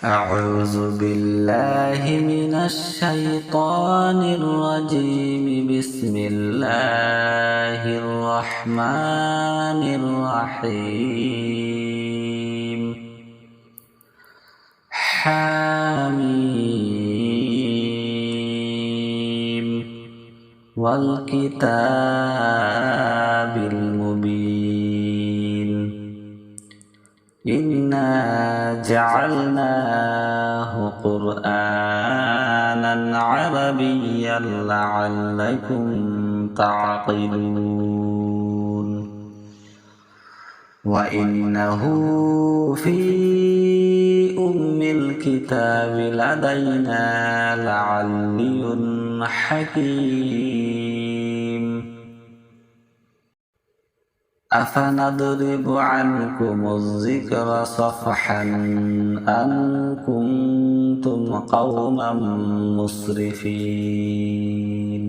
أعوذ بالله من الشيطان الرجيم. بسم الله الرحمن الرحيم. حميم والكتاب المبين. إنا جعلناه قرآنا عربيا لعلكم تعقلون. وإنه في أم الكتاب لدينا لعلي حكيم. أفنضرب عنكم الذكر صفحا أن كنتم قوما مسرفين.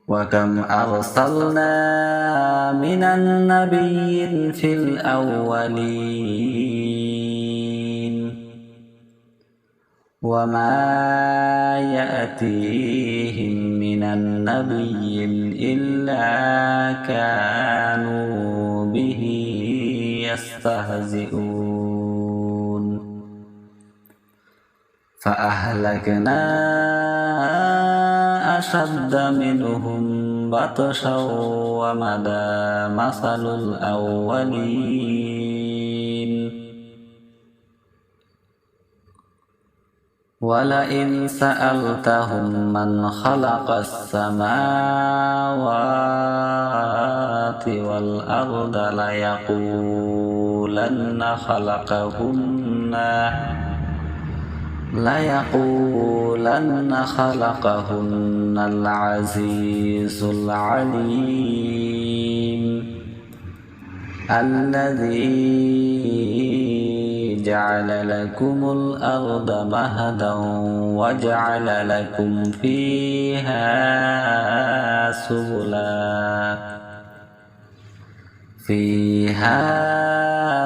وكم أرسلنا من النبي في الأولين وما يأتيهم من النبي إلا كانوا به يستهزئون. فأهلكنا أشد منهم بطشا ومدى مثل الأولين. ولئن سألتهم من خلق السماوات والأرض ليقولن خلقهن العزيز العليم. الذي جعل لكم الأرض مهدا وجعل لكم فيها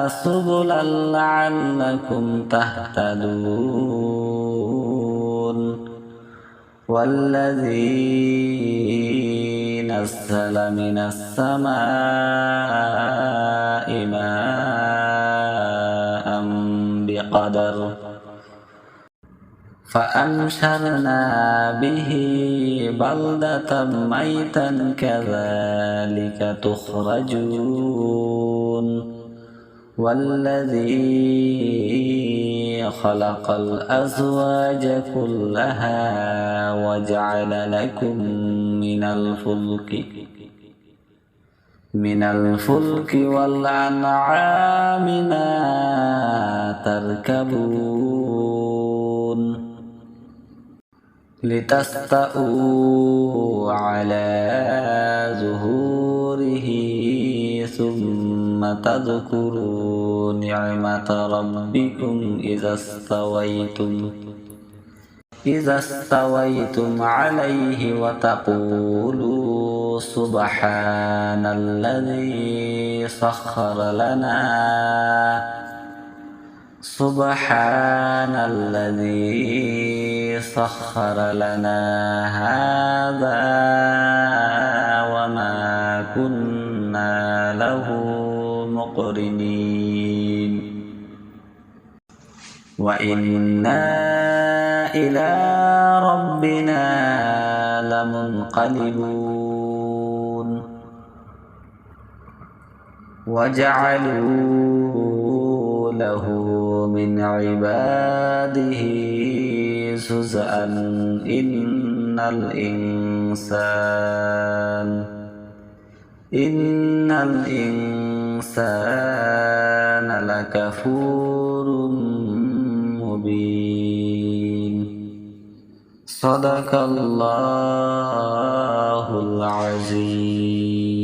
سبلا لعلكم تهتدون. والذي نزل من السماء ماء بقدر فأنشرنا به بلدة ميتا كذلك تخرجون. والذي خلق الأزواج كلها وجعل لكم من الفلك والأنعام ما تركبون لتستووا على ظهوره ثم تذكروا نعمة ربكم إذا استويتم عليه وتقولوا سبحان الذي سخر لنا هذا وما كنا له مقرنين. وإنا إلى ربنا لمنقلبون. وجعلوا له من عباده جزءا إن الإنسان لكفور مبين. صدق الله العظيم.